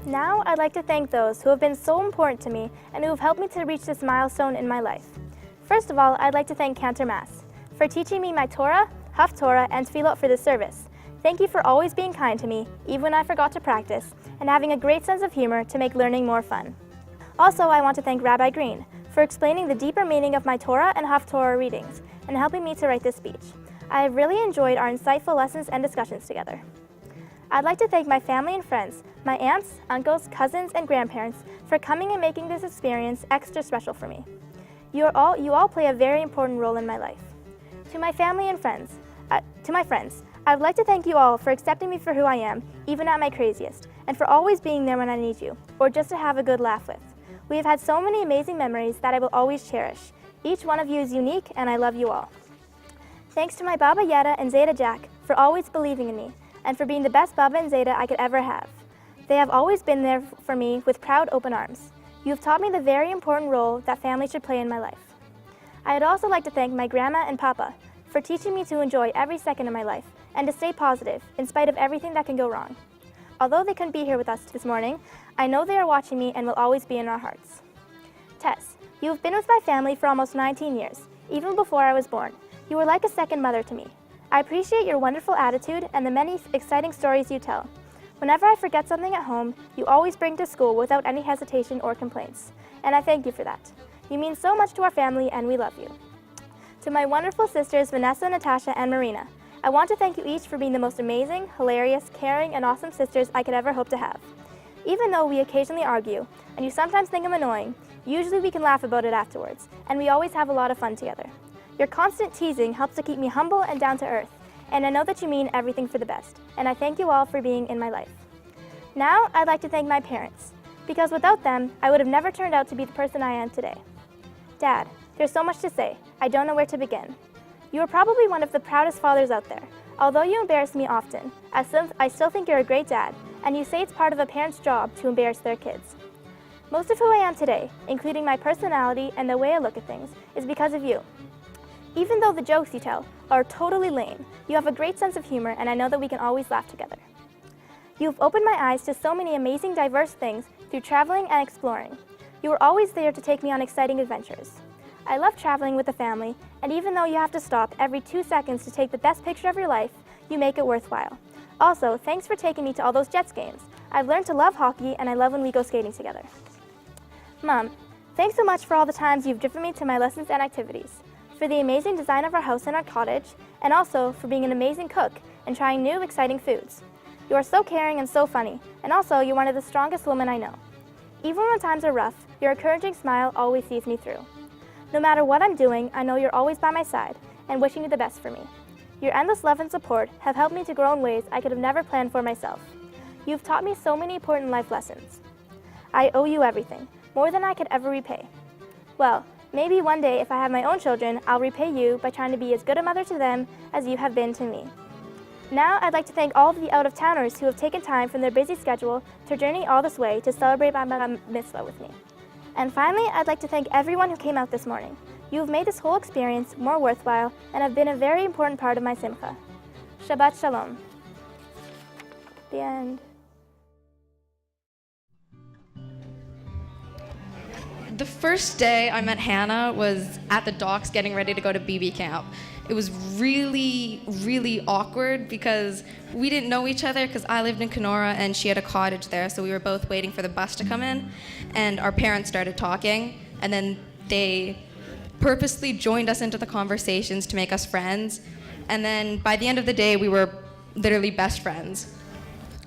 Now, I'd like to thank those who have been so important to me and who have helped me to reach this milestone in my life. First of all, I'd like to thank Cantor Mass for teaching me my Torah, Haftorah, and Tefillot for this service. Thank you for always being kind to me, even when I forgot to practice, and having a great sense of humor to make learning more fun. Also, I want to thank Rabbi Green for explaining the deeper meaning of my Torah and Haftorah readings and helping me to write this speech. I have really enjoyed our insightful lessons and discussions together. I'd like to thank my family and friends, my aunts, uncles, cousins, and grandparents for coming and making this experience extra special for me. You all play a very important role in my life. To my family and friends, I would like to thank you all for accepting me for who I am, even at my craziest, and for always being there when I need you, or just to have a good laugh with. We have had so many amazing memories that I will always cherish. Each one of you is unique, and I love you all. Thanks to my Baba Yeda and Zeta Jack for always believing in me, and for being the best Baba and Zeta I could ever have. They have always been there for me with proud open arms. You have taught me the very important role that family should play in my life. I would also like to thank my grandma and papa for teaching me to enjoy every second of my life and to stay positive in spite of everything that can go wrong. Although they couldn't be here with us this morning, I know they are watching me and will always be in our hearts. Tess, you have been with my family for almost 19 years, even before I was born. You were like a second mother to me. I appreciate your wonderful attitude and the many exciting stories you tell. Whenever I forget something at home, you always bring to school without any hesitation or complaints, and I thank you for that. You mean so much to our family, and we love you. To my wonderful sisters, Vanessa, Natasha, and Marina, I want to thank you each for being the most amazing, hilarious, caring, and awesome sisters I could ever hope to have. Even though we occasionally argue, and you sometimes think I'm annoying, usually we can laugh about it afterwards, and we always have a lot of fun together. Your constant teasing helps to keep me humble and down to earth, and I know that you mean everything for the best, and I thank you all for being in my life. Now, I'd like to thank my parents, because without them, I would have never turned out to be the person I am today. Dad, there's so much to say, I don't know where to begin. You are probably one of the proudest fathers out there. Although you embarrass me often, I still think you're a great dad, and you say it's part of a parent's job to embarrass their kids. Most of who I am today, including my personality and the way I look at things, is because of you. Even though the jokes you tell are totally lame, you have a great sense of humor, and I know that we can always laugh together. You have opened my eyes to so many amazing, diverse things through traveling and exploring. You are always there to take me on exciting adventures. I love traveling with the family, and even though you have to stop every 2 seconds to take the best picture of your life, you make it worthwhile. Also, thanks for taking me to all those Jets games. I've learned to love hockey, and I love when we go skating together. Mom, thanks so much for all the times you've driven me to my lessons and activities, for the amazing design of our house and our cottage, and also for being an amazing cook and trying new, exciting foods. You are so caring and so funny, and also you're one of the strongest women I know. Even when times are rough, your encouraging smile always sees me through. No matter what I'm doing, I know you're always by my side and wishing you the best for me. Your endless love and support have helped me to grow in ways I could have never planned for myself. You've taught me so many important life lessons. I owe you everything, more than I could ever repay. Well, maybe one day if I have my own children, I'll repay you by trying to be as good a mother to them as you have been to me. Now, I'd like to thank all of the out-of-towners who have taken time from their busy schedule to journey all this way to celebrate my Bat Mitzvah with me. And finally, I'd like to thank everyone who came out this morning. You have made this whole experience more worthwhile and have been a very important part of my simcha. Shabbat Shalom. The end. The first day I met Hannah was at the docks getting ready to go to BB camp. It was really, really awkward because we didn't know each other because I lived in Kenora and she had a cottage there, so we were both waiting for the bus to come in, and our parents started talking, and then they purposely joined us into the conversations to make us friends, and then by the end of the day we were literally best friends.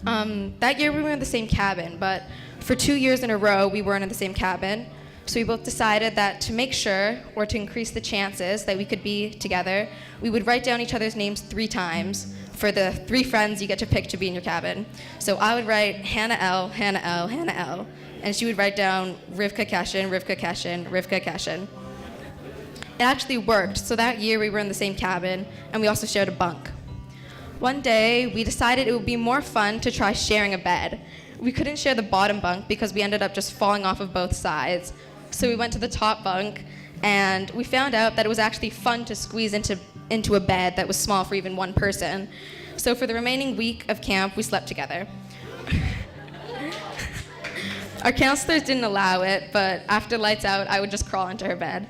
That year we were in the same cabin, but for 2 years in a row we weren't in the same cabin. So we both decided that to make sure, or to increase the chances that we could be together, we would write down each other's names 3 times for the 3 friends you get to pick to be in your cabin. So I would write Hannah L, Hannah L, Hannah L, and she would write down Rivka Keshin, Rivka Keshin, Rivka Keshin. It actually worked, so that year we were in the same cabin, and we also shared a bunk. One day, we decided it would be more fun to try sharing a bed. We couldn't share the bottom bunk because we ended up just falling off of both sides. So we went to the top bunk, and we found out that it was actually fun to squeeze into a bed that was small for even one person. So for the remaining week of camp, we slept together. Our counselors didn't allow it, but after lights out, I would just crawl into her bed.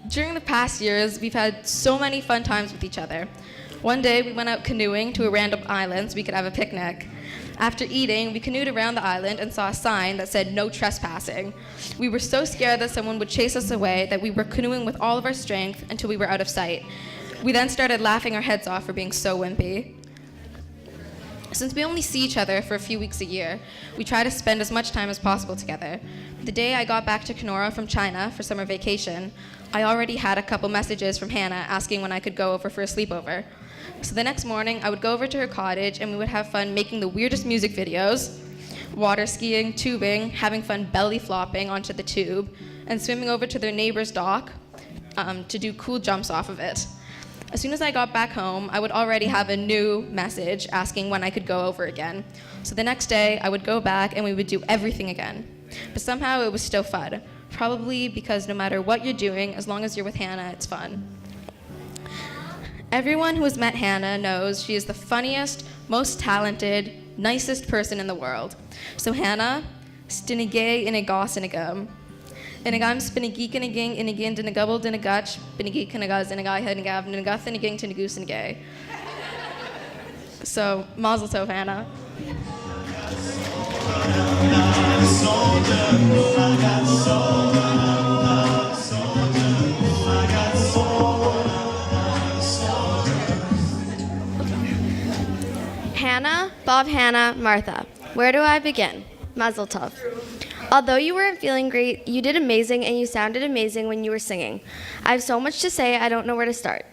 During the past years, we've had so many fun times with each other. One day, we went out canoeing to a random island so we could have a picnic. After eating, we canoed around the island and saw a sign that said no trespassing. We were so scared that someone would chase us away that we were canoeing with all of our strength until we were out of sight. We then started laughing our heads off for being so wimpy. Since we only see each other for a few weeks a year, we try to spend as much time as possible together. The day I got back to Kenora from China for summer vacation, I already had a couple messages from Hannah asking when I could go over for a sleepover. So the next morning, I would go over to her cottage and we would have fun making the weirdest music videos, water skiing, tubing, having fun belly flopping onto the tube, and swimming over to their neighbor's dock to do cool jumps off of it. As soon as I got back home, I would already have a new message asking when I could go over again. So the next day, I would go back and we would do everything again. But somehow it was still fun, probably because no matter what you're doing, as long as you're with Hannah, it's fun. Everyone who has met Hannah knows she is the funniest, most talented, nicest person in the world. So Hannah, stinigay inigos inigum. Inigam spinigi kiniging inigin dinigubble dinigutch, binigi kinigaz inigai hedingav ninigath iniging tinigoose inigay. So, mazel tov, Hannah. Hannah, Bob, Hannah, Martha. Where do I begin? Mazel tov. Although you weren't feeling great, you did amazing and you sounded amazing when you were singing. I have so much to say, I don't know where to start.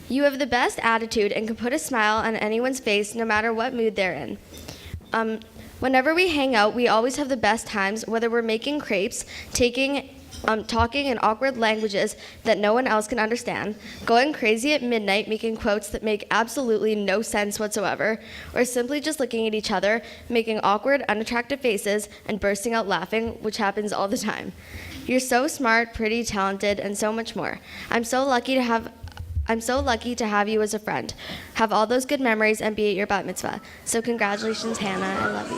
You have the best attitude and can put a smile on anyone's face no matter what mood they're in. Whenever we hang out, we always have the best times, whether we're making crepes, talking in awkward languages that no one else can understand, going crazy at midnight making quotes that make absolutely no sense whatsoever, or simply just looking at each other, making awkward, unattractive faces, and bursting out laughing, which happens all the time. You're so smart, pretty, talented, and so much more. I'm so lucky to have you as a friend. Have all those good memories and be at your Bat Mitzvah. So congratulations, Hannah. I love you.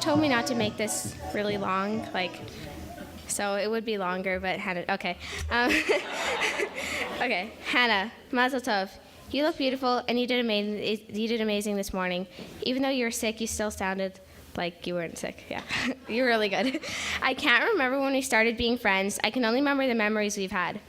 Told me not to make this really long, so it would be longer, but Hannah, okay. Okay, Hannah, mazel tov. You look beautiful, and you did amazing this morning. Even though you were sick, you still sounded like you weren't sick. Yeah, you're really good. I can't remember when we started being friends. I can only remember the memories we've had.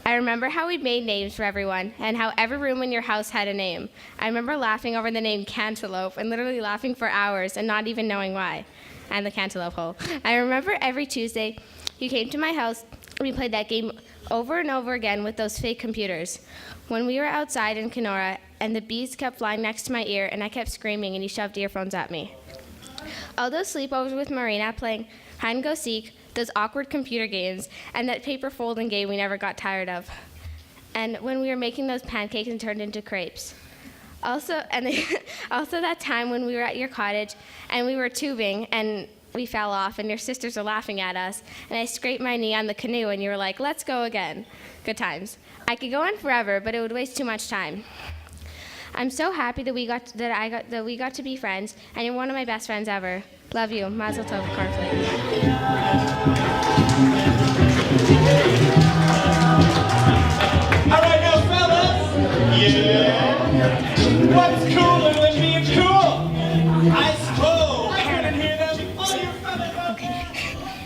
I remember how we'd made names for everyone and how every room in your house had a name. I remember laughing over the name Cantaloupe and literally laughing for hours and not even knowing why. And the cantaloupe hole. I remember every Tuesday you came to my house and we played that game over and over again with those fake computers. When we were outside in Kenora and the bees kept flying next to my ear and I kept screaming and you shoved earphones at me. All those sleepovers with Marina playing hide and go seek, those awkward computer games, and that paper folding game we never got tired of. And when we were making those pancakes and turned into crepes. Also that time when we were at your cottage and we were tubing and we fell off and your sisters were laughing at us and I scraped my knee on the canoe and you were like, let's go again. Good times. I could go on forever, but it would waste too much time. I'm so happy that we got to be friends, and you're one of my best friends ever. Love you. Mazel tov, cornflakes. All right, now, fellas. Yeah. What's cooler than being cool? Ice cold. I couldn't hear them. All you fellas. Okay.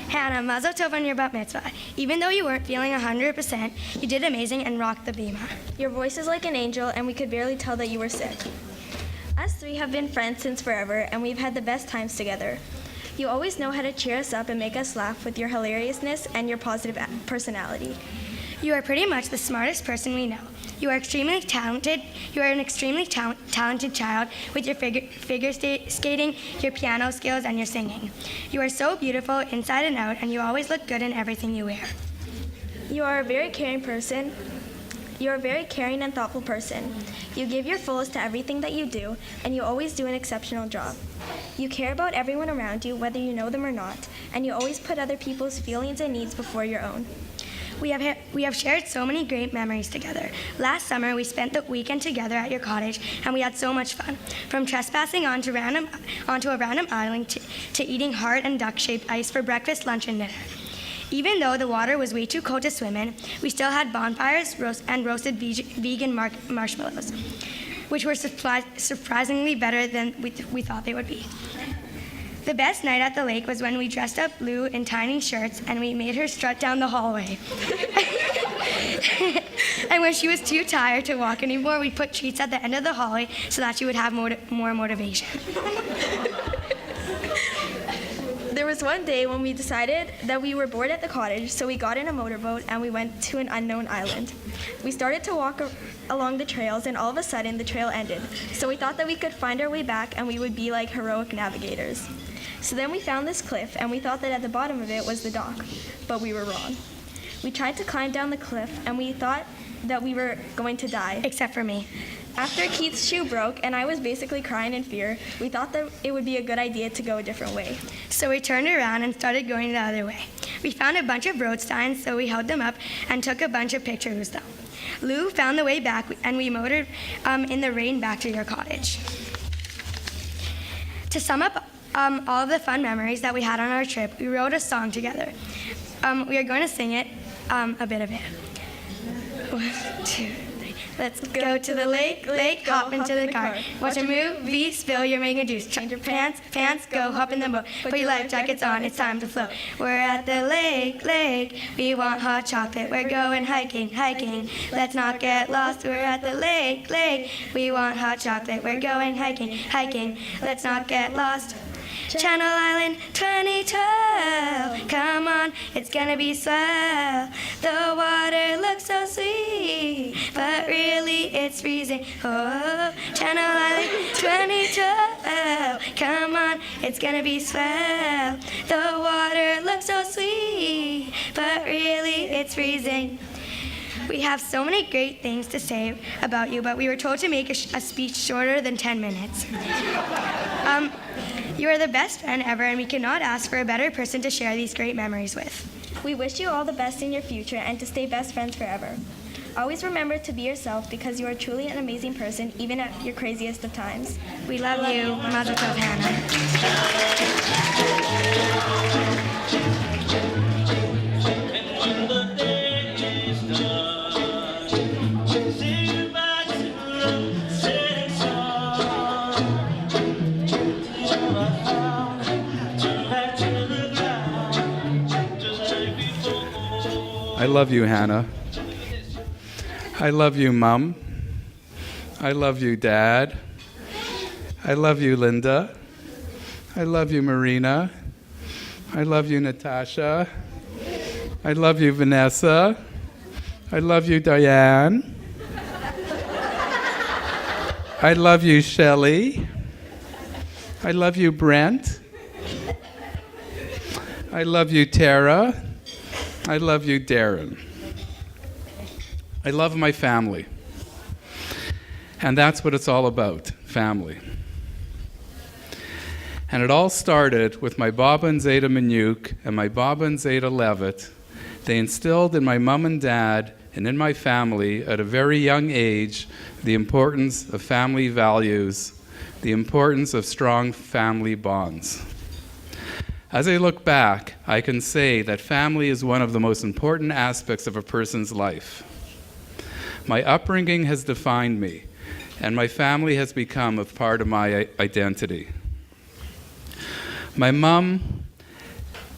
Hannah, mazel tov on your bat mitzvah. Even though you weren't feeling 100%, you did amazing and rocked the bima. Your voice is like an angel, and we could barely tell that you were sick. Us three have been friends since forever, and we've had the best times together. You always know how to cheer us up and make us laugh with your hilariousness and your positive personality. You are pretty much the smartest person we know. You are extremely talented. You are an extremely talented child with your figure skating, your piano skills, and your singing. You are so beautiful inside and out, and you always look good in everything you wear. You are a very caring person. You're a very caring and thoughtful person. You give your fullest to everything that you do, and you always do an exceptional job. You care about everyone around you, whether you know them or not, and you always put other people's feelings and needs before your own. We have shared so many great memories together. Last summer, we spent the weekend together at your cottage, and we had so much fun. From trespassing onto a random island to eating heart and duck-shaped ice for breakfast, lunch, and dinner. Even though the water was way too cold to swim in, we still had bonfires and roasted vegan marshmallows, which were surprisingly better than we thought they would be. The best night at the lake was when we dressed up Lou in tiny shirts and we made her strut down the hallway. And when she was too tired to walk anymore, we put treats at the end of the hallway so that she would have more motivation. There was one day when we decided that we were bored at the cottage, so we got in a motorboat and we went to an unknown island. We started to walk along the trails, and all of a sudden the trail ended. So we thought that we could find our way back and we would be like heroic navigators. So then we found this cliff, and we thought that at the bottom of it was the dock, but we were wrong. We tried to climb down the cliff, and we thought that we were going to die. Except for me. After Keith's shoe broke and I was basically crying in fear, we thought that it would be a good idea to go a different way. So we turned around and started going the other way. We found a bunch of road signs, so we held them up and took a bunch of pictures with them. Lou found the way back, and we motored in the rain back to your cottage. To sum up all of the fun memories that we had on our trip, we wrote a song together. We are going to sing it, a bit of it. 1, 2, 3. Let's go to the lake, hop into the car. Watch a movie, spill your mango juice. Change your pants, go hop in the boat. Put your life jackets on, it's time to float. We're at the lake, we want hot chocolate. We're going hiking. Let's not get lost, we're at the lake, we want hot chocolate. We're going hiking. Let's not get lost. Channel Island 2012, come on, it's gonna be swell. The water looks so sweet, but really it's freezing. Oh, Channel Island 2012, come on, it's gonna be swell. The water looks so sweet, but really it's freezing. We have so many great things to say about you, but we were told to make a speech shorter than 10 minutes. You are the best friend ever, and we could not ask for a better person to share these great memories with. We wish you all the best in your future and to stay best friends forever. Always remember to be yourself, because you are truly an amazing person, even at your craziest of times. We love you, Mazel Tov, Hannah. I love you, Hannah. I love you, Mom. I love you, Dad. I love you, Linda. I love you, Marina. I love you, Natasha. I love you, Vanessa. I love you, Diane. I love you, Shelley. I love you, Brent. I love you, Tara. I love you, Darren. I love my family. And that's what it's all about, family. And it all started with my Baba and Zeta Minuk and my Baba and Zeta Levitt. They instilled in my mom and dad and in my family at a very young age the importance of family values, the importance of strong family bonds. As I look back, I can say that family is one of the most important aspects of a person's life. My upbringing has defined me, and my family has become a part of my identity. My mom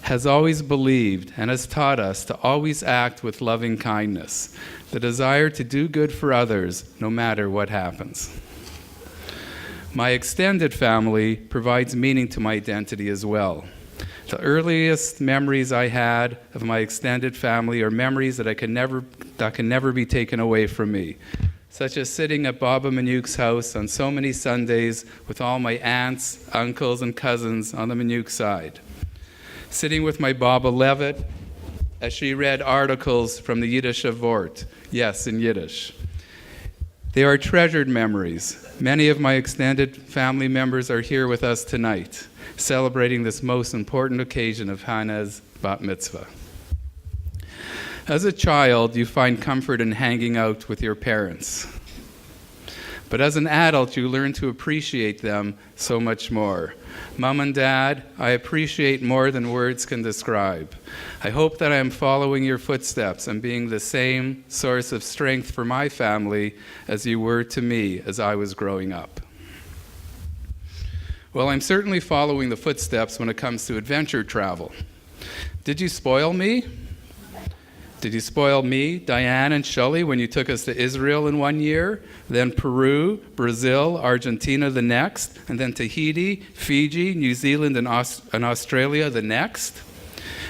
has always believed and has taught us to always act with loving kindness, the desire to do good for others no matter what happens. My extended family provides meaning to my identity as well. The earliest memories I had of my extended family are memories that can never be taken away from me, such as sitting at Baba Minuk's house on so many Sundays with all my aunts, uncles, and cousins on the Minuk side, sitting with my Baba Levitt as she read articles from the Yiddish Wort. Yes, in Yiddish. They are treasured memories. Many of my extended family members are here with us tonight, celebrating this most important occasion of Hannah's Bat Mitzvah. As a child, you find comfort in hanging out with your parents. But as an adult, you learn to appreciate them so much more. Mom and Dad, I appreciate more than words can describe. I hope that I am following your footsteps and being the same source of strength for my family as you were to me as I was growing up. Well, I'm certainly following the footsteps when it comes to adventure travel. Did you spoil me? Did you spoil me, Diane, and Shelley when you took us to Israel in 1 year, then Peru, Brazil, Argentina the next, and then Tahiti, Fiji, New Zealand, and Australia the next?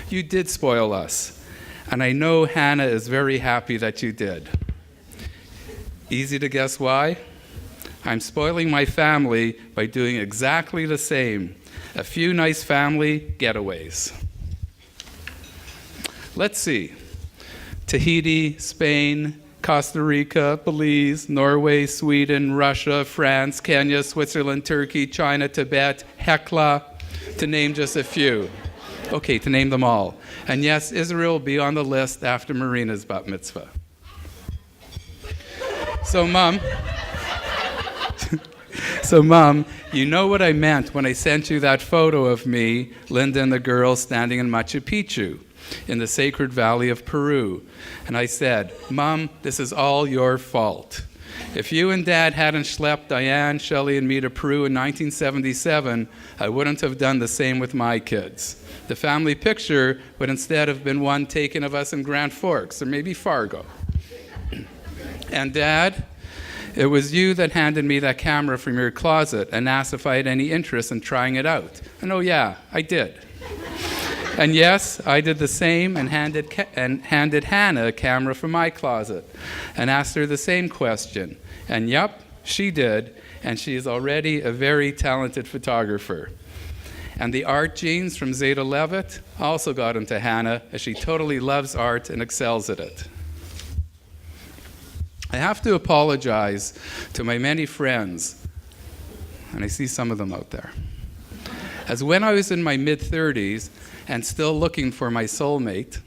You did spoil us, and I know Hannah is very happy that you did. Easy to guess why? I'm spoiling my family by doing exactly the same. A few nice family getaways. Let's see. Tahiti, Spain, Costa Rica, Belize, Norway, Sweden, Russia, France, Kenya, Switzerland, Turkey, China, Tibet, Hekla, to name just a few. Okay, to name them all. And yes, Israel will be on the list after Marina's Bat Mitzvah. So, Mom, you know what I meant when I sent you that photo of me, Linda, and the girls standing in Machu Picchu, in the sacred valley of Peru. And I said, Mom, this is all your fault. If you and Dad hadn't schlepped Diane, Shelley, and me to Peru in 1977, I wouldn't have done the same with my kids. The family picture would instead have been one taken of us in Grand Forks, or maybe Fargo. And Dad, it was you that handed me that camera from your closet and asked if I had any interest in trying it out. And oh yeah, I did. And yes, I did the same and handed Hannah a camera from my closet and asked her the same question. And yup, she did, and she is already a very talented photographer. And the art genes from Zeta Levitt also got into Hannah, as she totally loves art and excels at it. I have to apologize to my many friends, and I see some of them out there, as when I was in my mid-30s and still looking for my soulmate,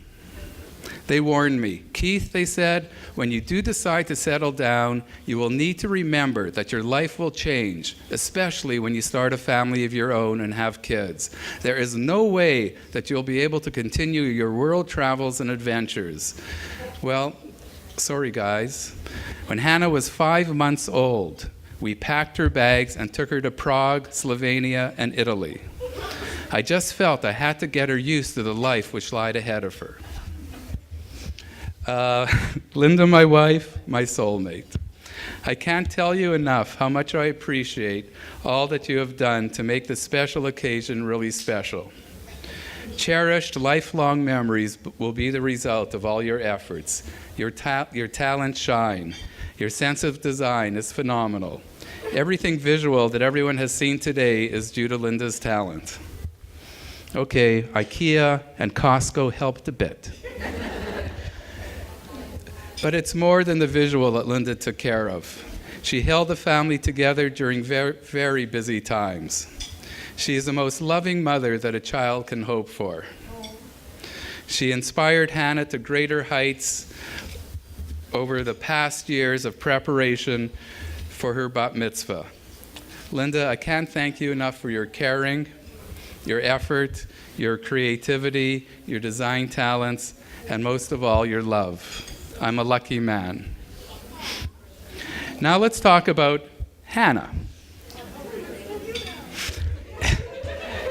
they warned me. Keith, they said, when you do decide to settle down, you will need to remember that your life will change, especially when you start a family of your own and have kids. There is no way that you'll be able to continue your world travels and adventures. Well, sorry guys. When Hannah was 5 months old, we packed her bags and took her to Prague, Slovenia, and Italy. I just felt I had to get her used to the life which lied ahead of her. Linda, my wife, my soulmate. I can't tell you enough how much I appreciate all that you have done to make this special occasion really special. Cherished lifelong memories will be the result of all your efforts. Your talents shine. Your sense of design is phenomenal. Everything visual that everyone has seen today is due to Linda's talent. Okay, IKEA and Costco helped a bit. But it's more than the visual that Linda took care of. She held the family together during very, very busy times. She is the most loving mother that a child can hope for. She inspired Hannah to greater heights over the past years of preparation for her Bat Mitzvah. Linda, I can't thank you enough for your caring, your effort, your creativity, your design talents, and most of all, your love. I'm a lucky man. Now let's talk about Hannah.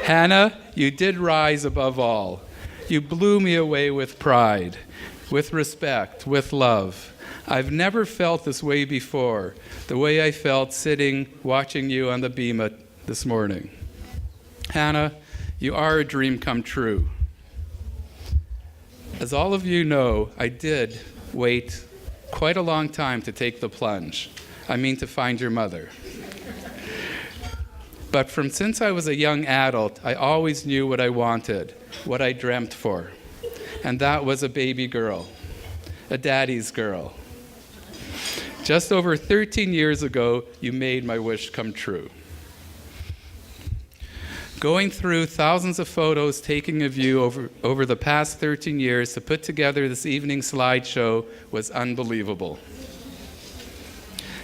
Hannah, you did rise above all. You blew me away with pride, with respect, with love. I've never felt this way before, the way I felt sitting watching you on the bima this morning. Hannah, you are a dream come true. As all of you know, I did wait quite a long time to take the plunge. I mean to find your mother. But since I was a young adult, I always knew what I wanted, what I dreamt for. and that was a baby girl, a daddy's girl. Just over 13 years ago, you made my wish come true. Going through thousands of photos taken of you over the past 13 years to put together this evening's slideshow was unbelievable.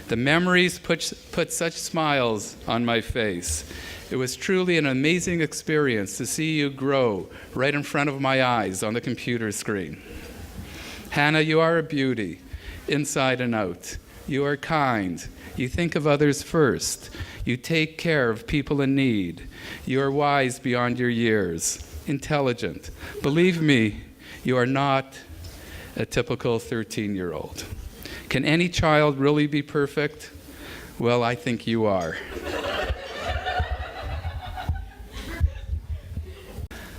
The memories put such smiles on my face. It was truly an amazing experience to see you grow right in front of my eyes on the computer screen. Hannah, you are a beauty, inside and out. You are kind. You think of others first. You take care of people in need. You are wise beyond your years, intelligent. Believe me, you are not a typical 13-year-old. Can any child really be perfect? Well, I think you are.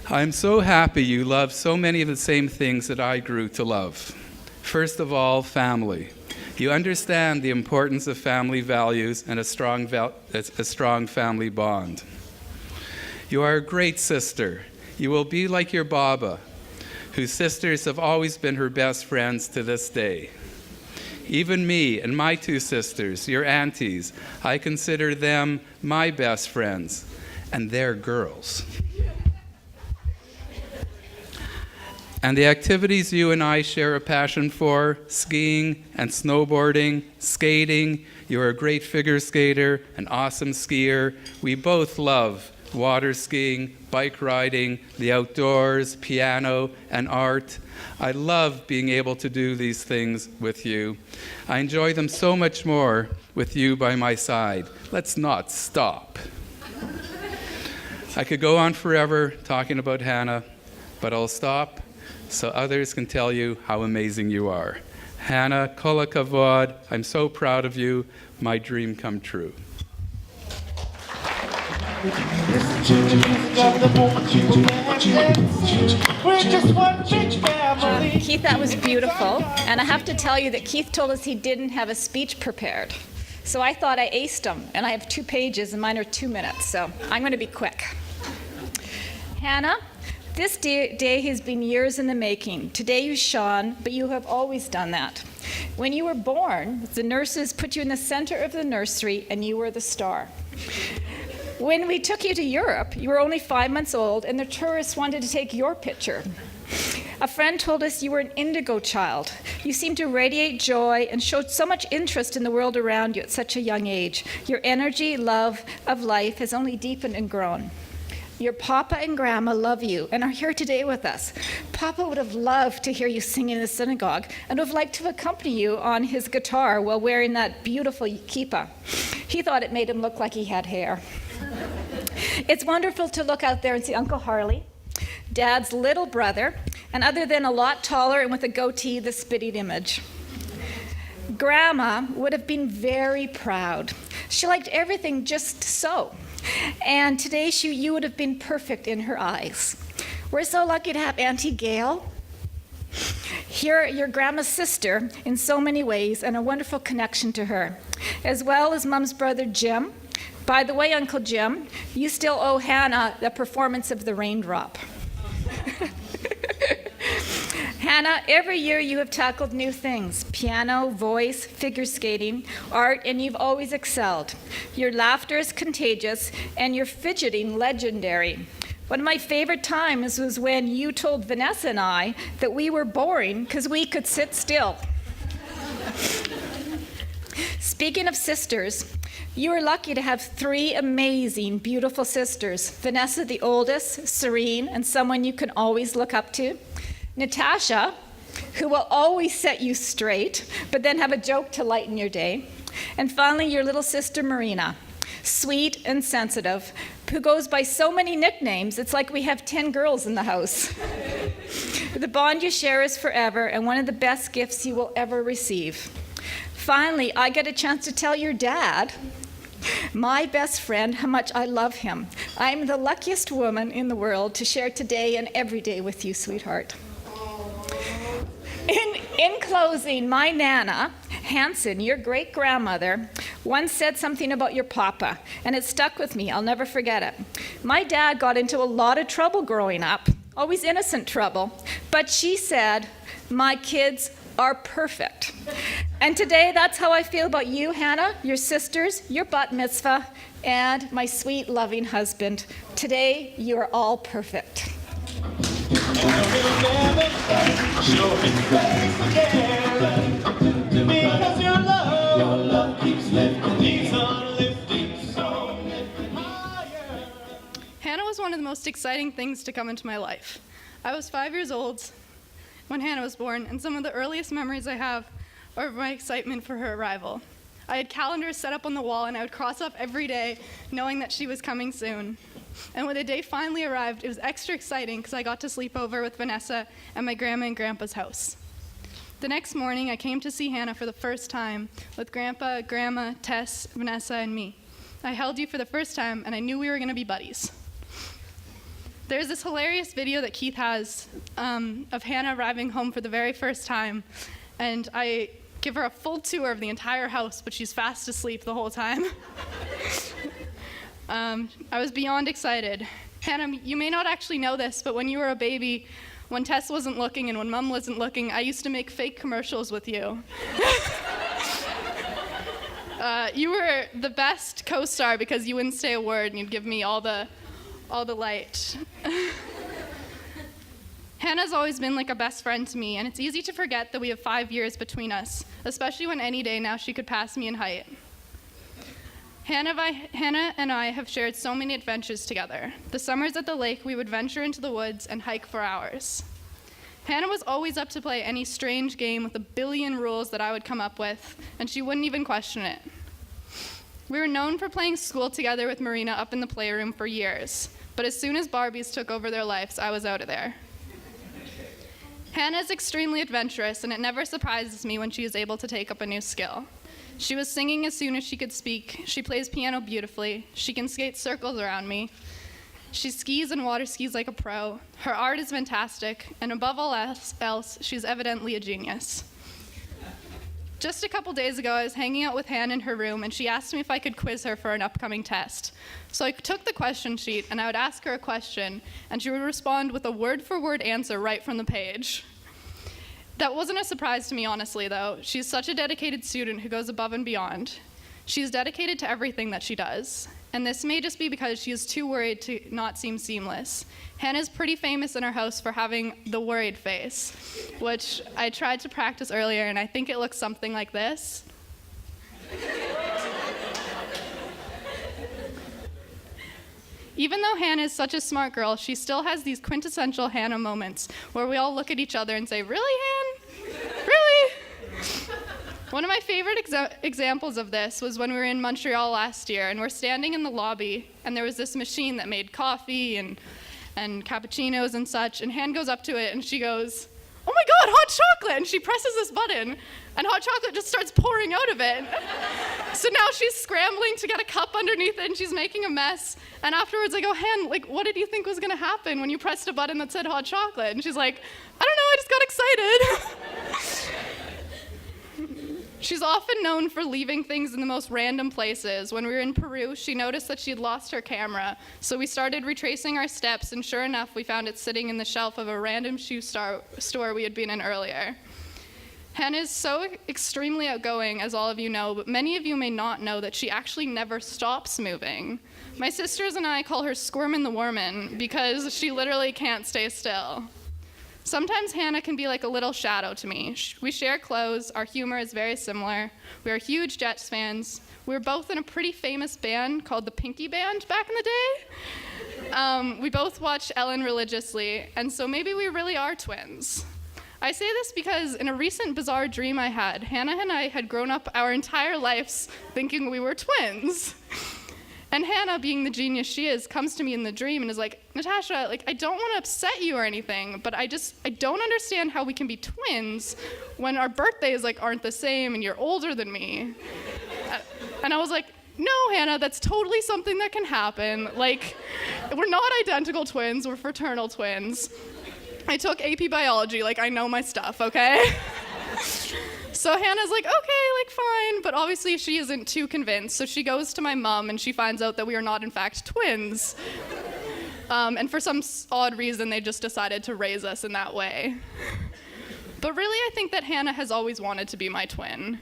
I'm so happy you love so many of the same things that I grew to love. First of all, family. You understand the importance of family values and a strong family bond. You are a great sister. You will be like your Baba, whose sisters have always been her best friends to this day. Even me and my two sisters, your aunties, I consider them my best friends, and they're girls. And the activities you and I share a passion for, skiing and snowboarding, skating, you're a great figure skater, an awesome skier. We both love water skiing, bike riding, the outdoors, piano, and art. I love being able to do these things with you. I enjoy them so much more with you by my side. Let's not stop. I could go on forever talking about Hannah, but I'll stop so others can tell you how amazing you are. Hannah, kol hakavod, I'm so proud of you. My dream come true. We're just one big family. Keith, that was beautiful. And I have to tell you that Keith told us he didn't have a speech prepared. So I thought I aced him, and I have 2 pages, and mine are 2 minutes, so I'm going to be quick. Hannah, this day has been years in the making. Today you shone, but you have always done that. When you were born, the nurses put you in the center of the nursery, and you were the star. When we took you to Europe, you were only 5 months old, and the tourists wanted to take your picture. A friend told us you were an indigo child. You seemed to radiate joy and showed so much interest in the world around you at such a young age. Your energy, love of life has only deepened and grown. Your Papa and Grandma love you and are here today with us. Papa would have loved to hear you sing in the synagogue and would have liked to accompany you on his guitar while wearing that beautiful kippah. He thought it made him look like he had hair. It's wonderful to look out there and see Uncle Harley, Dad's little brother, and other than a lot taller and with a goatee, the spitting image. Grandma would have been very proud. She liked everything just so. And today you would have been perfect in her eyes. We're so lucky to have Auntie Gail. You're your grandma's sister in so many ways and a wonderful connection to her, as well as Mom's brother Jim. By the way, Uncle Jim, you still owe Hannah the performance of the raindrop. Hannah, every year you have tackled new things: piano, voice, figure skating, art, and you've always excelled. Your laughter is contagious and your fidgeting legendary. One of my favorite times was when you told Vanessa and I that we were boring because we could sit still. Speaking of sisters, you are lucky to have 3 amazing, beautiful sisters. Vanessa, the oldest, serene, and someone you can always look up to. Natasha, who will always set you straight, but then have a joke to lighten your day. And finally, your little sister Marina, sweet and sensitive, who goes by so many nicknames, it's like we have 10 girls in the house. The bond you share is forever and one of the best gifts you will ever receive. Finally, I get a chance to tell your dad, my best friend, how much I love him. I'm the luckiest woman in the world to share today and every day with you, sweetheart. In closing, my Nana, Hanson, your great-grandmother, once said something about your Papa, and it stuck with me. I'll never forget it. My dad got into a lot of trouble growing up, always innocent trouble. But she said, my kids are perfect. And today, that's how I feel about you, Hannah, your sisters, your bat mitzvah, and my sweet, loving husband. Today, you are all perfect. Because your love keeps lifting these on lifting songs. Hannah was one of the most exciting things to come into my life. I was 5 years old when Hannah was born, and some of the earliest memories I have are of my excitement for her arrival. I had calendars set up on the wall, and I would cross off every day knowing that she was coming soon. And when the day finally arrived, it was extra exciting because I got to sleep over with Vanessa at my grandma and grandpa's house. The next morning, I came to see Hannah for the first time with Grandpa, Grandma, Tess, Vanessa, and me. I held you for the first time, and I knew we were going to be buddies. There's this hilarious video that Keith has of Hannah arriving home for the very first time, and I give her a full tour of the entire house, but she's fast asleep the whole time. I was beyond excited. Hannah, you may not actually know this, but when you were a baby, when Tess wasn't looking and when Mom wasn't looking, I used to make fake commercials with you. You were the best co-star because you wouldn't say a word and you'd give me all the light. Hannah's always been like a best friend to me, and it's easy to forget that we have 5 years between us, especially when any day now she could pass me in height. Hannah and I have shared so many adventures together. The summers at the lake, we would venture into the woods and hike for hours. Hannah was always up to play any strange game with a billion rules that I would come up with, and she wouldn't even question it. We were known for playing school together with Marina up in the playroom for years, but as soon as Barbies took over their lives, I was out of there. Hannah is extremely adventurous, and it never surprises me when she is able to take up a new skill. She was singing as soon as she could speak. She plays piano beautifully. She can skate circles around me. She skis and water skis like a pro. Her art is fantastic, and above all else, she's evidently a genius. Just a couple days ago, I was hanging out with Hannah in her room, and she asked me if I could quiz her for an upcoming test. So I took the question sheet, and I would ask her a question, and she would respond with a word-for-word answer right from the page. That wasn't a surprise to me, honestly, though. She's such a dedicated student who goes above and beyond. She's dedicated to everything that she does, and this may just be because she is too worried to not seem seamless. Hannah's pretty famous in our house for having the worried face, which I tried to practice earlier, and I think it looks something like this. Even though Hannah is such a smart girl, she still has these quintessential Hannah moments where we all look at each other and say, "Really, Hannah? Really?" One of my favorite examples of this was when we were in Montreal last year, and we're standing in the lobby, and there was this machine that made coffee and cappuccinos and such, and Hannah goes up to it, and she goes, "Oh my God, hot chocolate!" And she presses this button, and hot chocolate just starts pouring out of it. So now she's scrambling to get a cup underneath it, and she's making a mess. And afterwards, I go, "Hannah, like, what did you think was gonna happen when you pressed a button that said hot chocolate?" And she's like, "I don't know, I just got excited." She's often known for leaving things in the most random places. When we were in Peru, she noticed that she'd lost her camera. So we started retracing our steps, and sure enough, we found it sitting in the shelf of a random shoe store we had been in earlier. Hannah is so extremely outgoing, as all of you know, but many of you may not know that she actually never stops moving. My sisters and I call her Squirmin' the Wormin because she literally can't stay still. Sometimes Hannah can be like a little shadow to me. We share clothes, our humor is very similar. We are huge Jets fans. We were both in a pretty famous band called the Pinky Band back in the day. We both watch Ellen religiously, and so maybe we really are twins. I say this because in a recent bizarre dream I had, Hannah and I had grown up our entire lives thinking we were twins. And Hannah, being the genius she is, comes to me in the dream and is like, "Natasha, like, I don't want to upset you or anything, but I don't understand how we can be twins when our birthdays like aren't the same and you're older than me." And I was like, "No, Hannah, that's totally something that can happen. Like, we're not identical twins, we're fraternal twins. I took AP biology, like, I know my stuff, okay?" So Hannah's like, "Okay, like, fine," but obviously she isn't too convinced, so she goes to my mom and she finds out that we are not in fact twins. And for some odd reason, they just decided to raise us in that way. But really, I think that Hannah has always wanted to be my twin.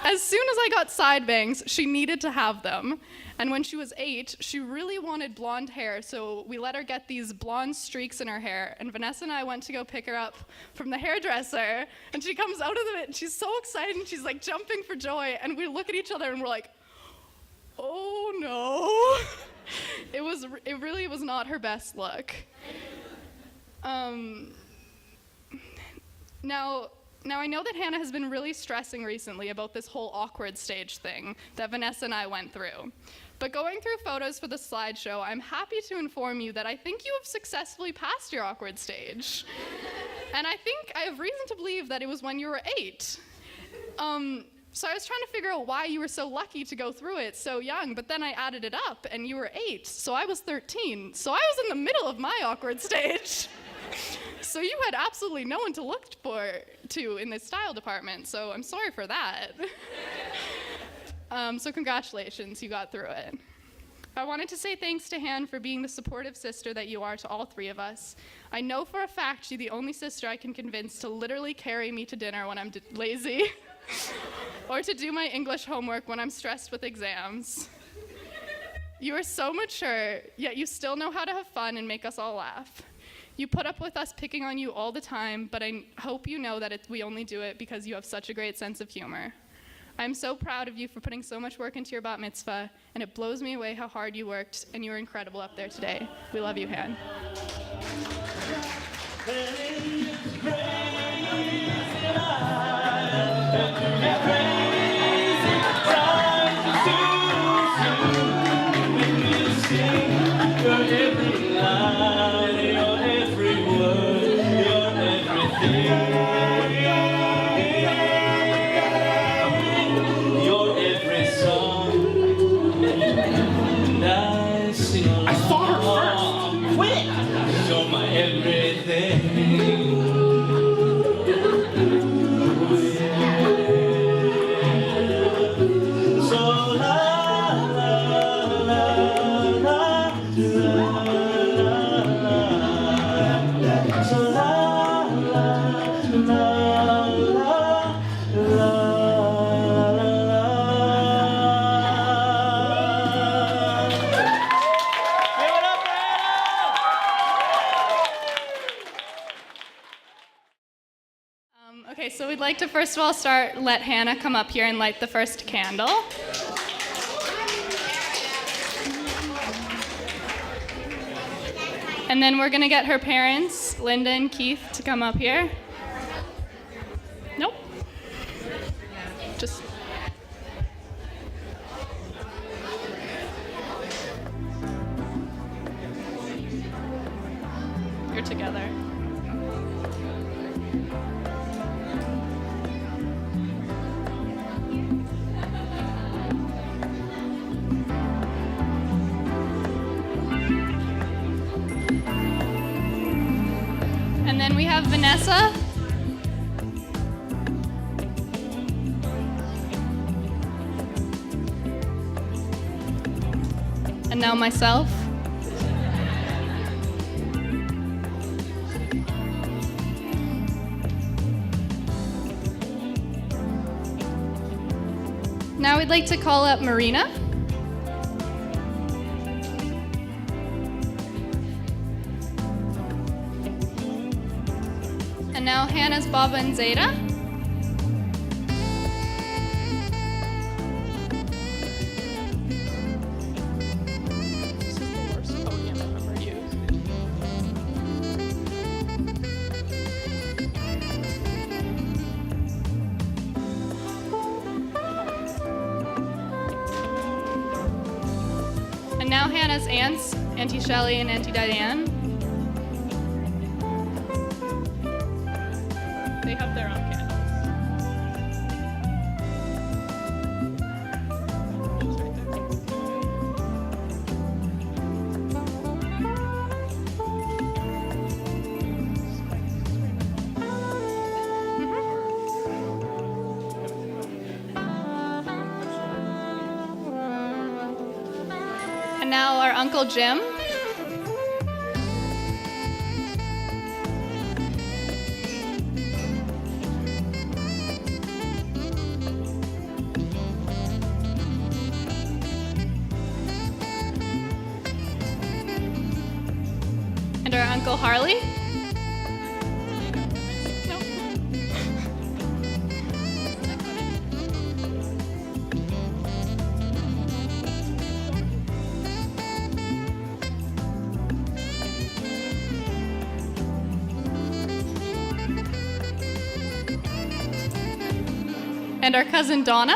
As soon as I got side bangs, she needed to have them. And when she was 8, she really wanted blonde hair, so we let her get these blonde streaks in her hair. And Vanessa and I went to go pick her up from the hairdresser, and she comes out of it, and she's so excited, and she's like jumping for joy. And we look at each other, and we're like, oh no. It really was not her best look. Now I know that Hannah has been really stressing recently about this whole awkward stage thing that Vanessa and I went through. But going through photos for the slideshow, I'm happy to inform you that I think you have successfully passed your awkward stage. And I think I have reason to believe that it was when you were 8. So I was trying to figure out why you were so lucky to go through it so young, but then I added it up and you were 8, so I was 13. So I was in the middle of my awkward stage. So you had absolutely no one to look to in the style department, so I'm sorry for that. So congratulations, you got through it. I wanted to say thanks to Han for being the supportive sister that you are to all 3 of us. I know for a fact she's the only sister I can convince to literally carry me to dinner when I'm lazy, or to do my English homework when I'm stressed with exams. You are so mature, yet you still know how to have fun and make us all laugh. You put up with us picking on you all the time, but I hope you know that we only do it because you have such a great sense of humor. I'm so proud of you for putting so much work into your bat mitzvah, and it blows me away how hard you worked, and you were incredible up there today. We love you, Han. Okay, so we'd like to first of all let Hannah come up here and light the first candle. And then we're gonna get her parents, Linda and Keith, to come up here. Nope. Just. You're together. And then we have Vanessa. And now myself. Now we'd like to call up Marina. And now Hannah's Baba and Zeta. This is the worst podium I've ever used. And now Hannah's aunts, Auntie Shelley and Auntie Diane. They have their own candles. And And now our Uncle Jim. And our Uncle Harley. No. And our cousin Donna.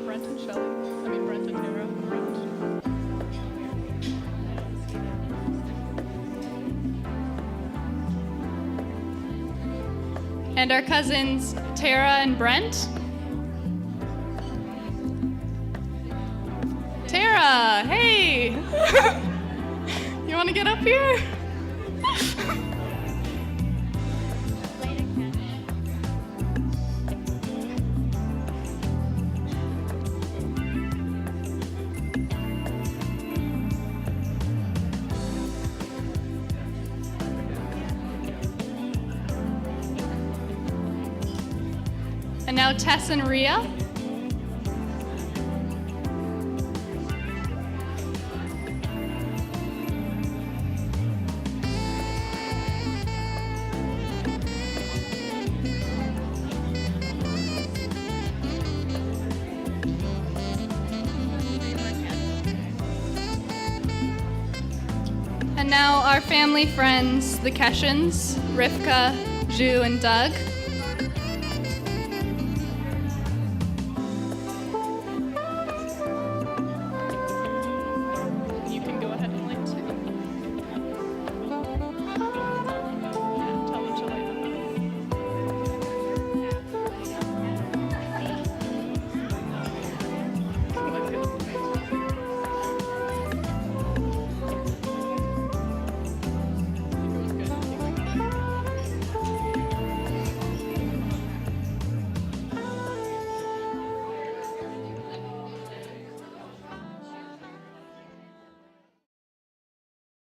Brent and Shelley. I mean, Brent and Tara. And our cousins Tara and Brent. Tara, hey! You want to get up here? And now Tess and Rhea. And now our family friends, the Keshans, Rivka, Ju, and Doug.